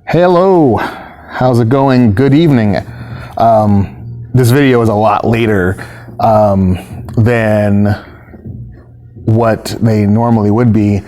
Hello, how's it going? Good evening. This video is a lot later than what they normally would be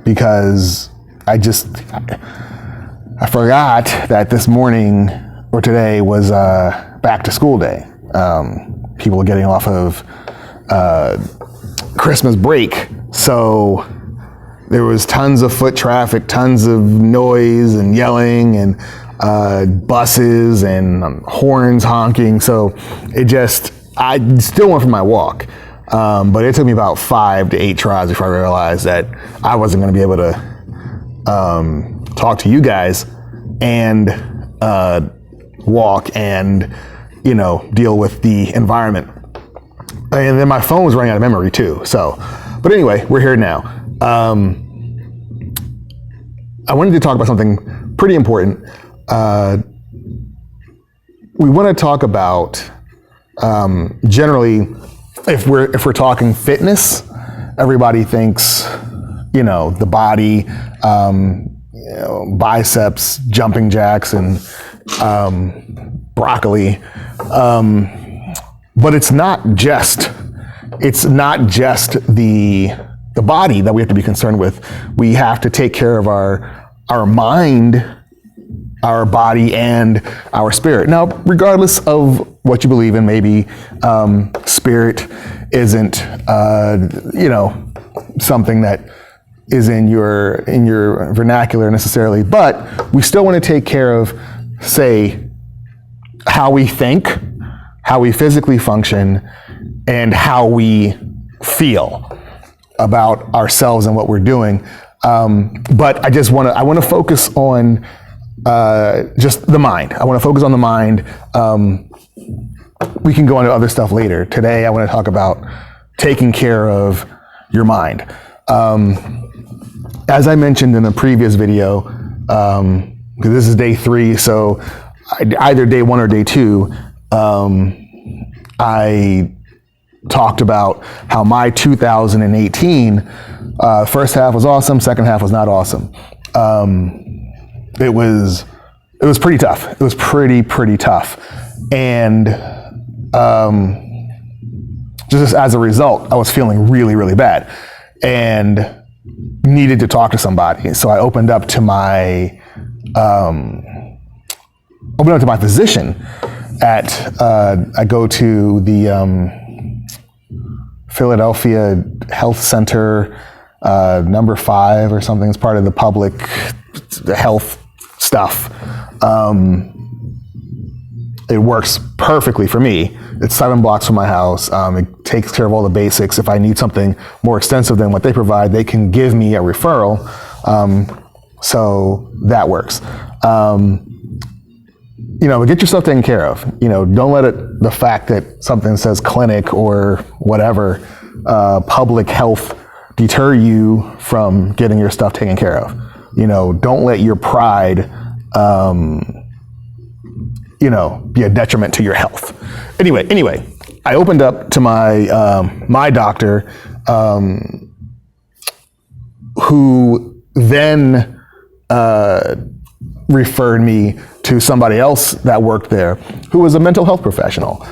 because I forgot that this morning or today was back to school day. People are getting off of Christmas break, so there was tons of foot traffic, tons of noise and yelling and buses and horns honking. So I still went for my walk. But it took me about 5 to 8 tries before I realized that I wasn't going to be able to talk to you guys and walk and, deal with the environment. And then my phone was running out of memory too. But anyway, we're here now. I wanted to talk about something pretty important. We want to talk about generally, if we're talking fitness, everybody thinks, the body, biceps, jumping jacks, and broccoli. But it's not just the body that we have to be concerned with. We have to take care of our mind, our body, and our spirit. Now, regardless of what you believe in, maybe spirit isn't, something that is in your vernacular necessarily, but we still want to take care of, say, how we think, how we physically function, and how we feel about ourselves and what we're doing. But I want to focus on just the mind. I want to focus on the mind. We can go into other stuff later. Today, I want to talk about taking care of your mind. As I mentioned in the previous video, because this is day 3, so either day 1 or day 2, I talked about how my 2018 first half was awesome, second half was not awesome. It was pretty tough. It was pretty tough, and just as a result, I was feeling really bad and needed to talk to somebody. So I opened up to my physician I go to the Philadelphia Health Center, number 5 or something. It's part of the public health stuff. It works perfectly for me. It's 7 blocks from my house. It takes care of all the basics. If I need something more extensive than what they provide, they can give me a referral. So that works. But get yourself taken care of. Don't let the fact that something says clinic or whatever, public health, deter you from getting your stuff taken care of. Don't let your pride, be a detriment to your health. Anyway, I opened up to my doctor, who then referred me to somebody else that worked there who was a mental health professional.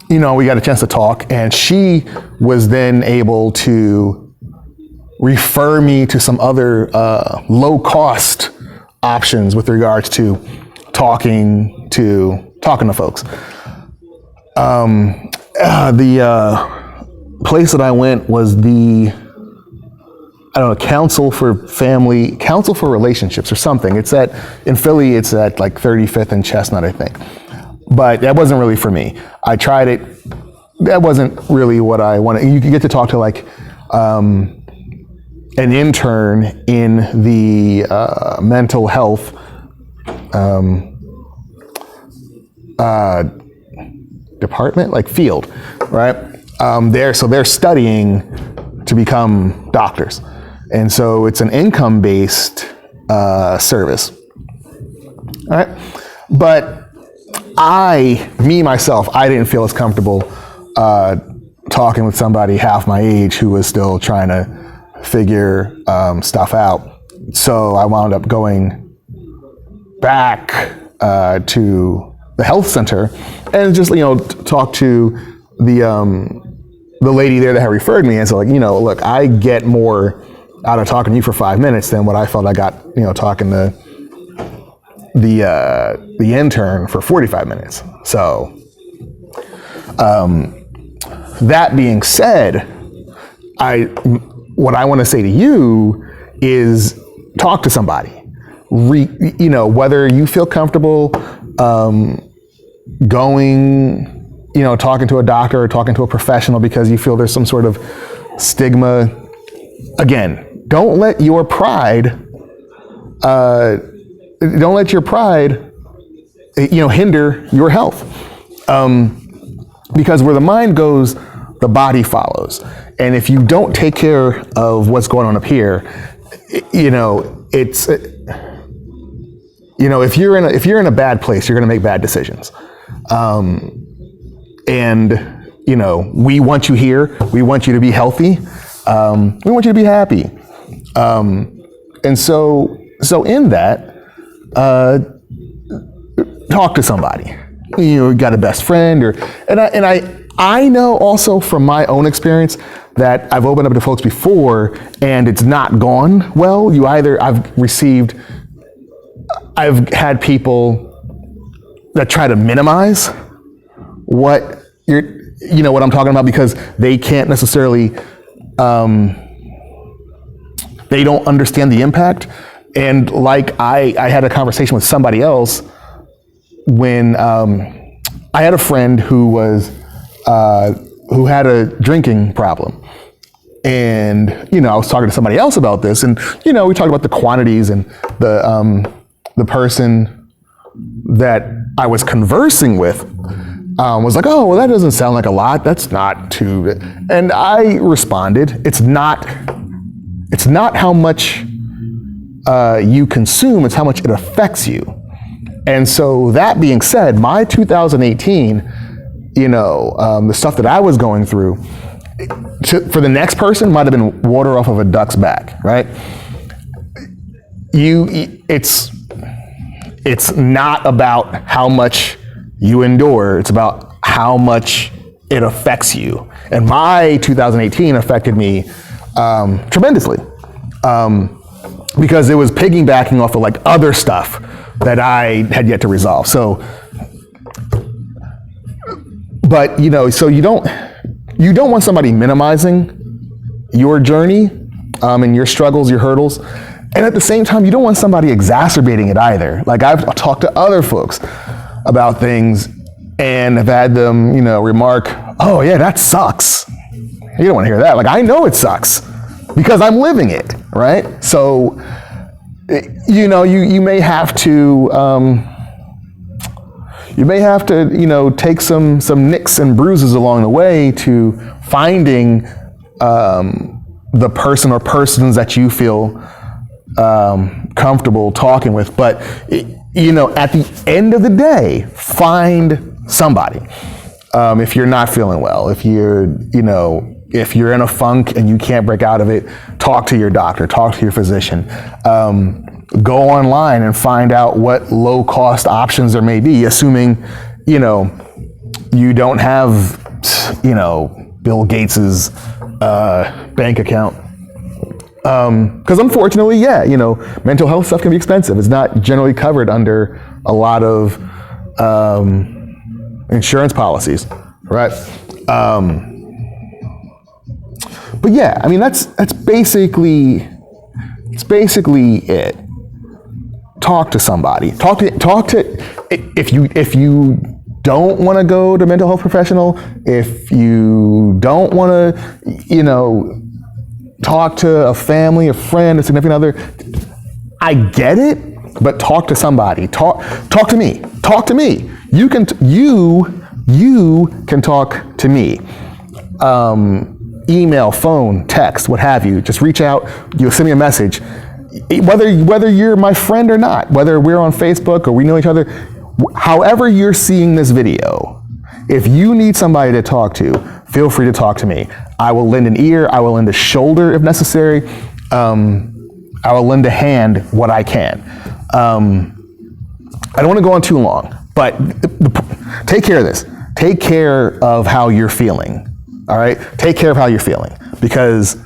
We got a chance to talk, and she was then able to refer me to some other low-cost options with regards to talking to folks. The place that I went was Council for Relationships or something. In Philly, it's at like 35th and Chestnut, I think. But that wasn't really for me. I tried it. That wasn't really what I wanted. You could get to talk to an intern in the mental health department, like field, right? They're studying to become doctors. And so it's an income-based service, all right? But I didn't feel as comfortable talking with somebody half my age who was still trying to figure stuff out. So I wound up going back to the health center and just, talk to the lady there that had referred me. And so look, I get more out of talking to you for 5 minutes than what I felt I got, talking to the intern for 45 minutes. So, that being said, what I want to say to you is talk to somebody. Whether you feel comfortable going, talking to a doctor or talking to a professional because you feel there's some sort of stigma. Again, don't let your pride hinder your health. Because where the mind goes, the body follows. And if you don't take care of what's going on up here, it's, if you're in a bad place, you're going to make bad decisions. And we want you here. We want you to be healthy. We want you to be happy. And so in that, talk to somebody. You got a best friend, I know also from my own experience that I've opened up to folks before and it's not gone well. I've had people that try to minimize what what I'm talking about because they can't necessarily, they don't understand the impact. And like I had a conversation with somebody else when I had a friend who had a drinking problem. And, I was talking to somebody else about this and, we talked about the quantities and the person that I was conversing with was like, oh, well, that doesn't sound like a lot. That's not too, and I responded, it's not how much you consume, it's how much it affects you. And so that being said, my 2018, the stuff that I was going through, for the next person might have been water off of a duck's back, right? It's not about how much you endure, it's about how much it affects you. And my 2018 affected me tremendously because it was piggybacking off of like other stuff that I had yet to resolve. So, but so you don't want somebody minimizing your journey and your struggles, your hurdles. And at the same time, you don't want somebody exacerbating it either. Like I've talked to other folks about things and have had them, remark, oh yeah, that sucks. You don't want to hear that. Like I know it sucks because I'm living it, right? So, you may have to, take some nicks and bruises along the way to finding the person or persons that you feel comfortable talking with. But, at the end of the day, find somebody. If you're not feeling well, if you're in a funk and you can't break out of it, talk to your doctor, talk to your physician. Go online and find out what low-cost options there may be, assuming, you don't have, Bill Gates's bank account. Because unfortunately, mental health stuff can be expensive. It's not generally covered under a lot of insurance policies, right? But yeah, I mean that's basically it. Talk to somebody. Talk to if you don't want to go to a mental health professional, if you don't want to, talk to a family, a friend, a significant other. I get it, but talk to somebody. Talk to me. Talk to me. You can talk to me. Email, phone, text, what have you. Just reach out. You'll send me a message. Whether you're my friend or not, whether we're on Facebook or we know each other, however you're seeing this video, if you need somebody to talk to, feel free to talk to me. I will lend an ear. I will lend a shoulder if necessary. I will lend a hand what I can. I don't want to go on too long, but take care of this. Take care of how you're feeling. All right? Take care of how you're feeling, because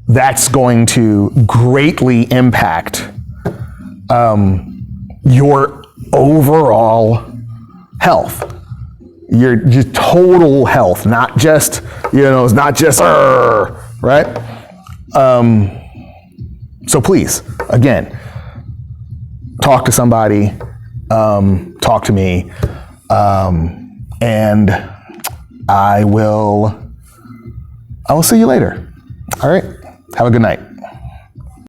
that's going to greatly impact your overall health. Your just total health, not just, it's not just, right? So please, again, talk to somebody, talk to me, and I will see you later. All right? Have a good night.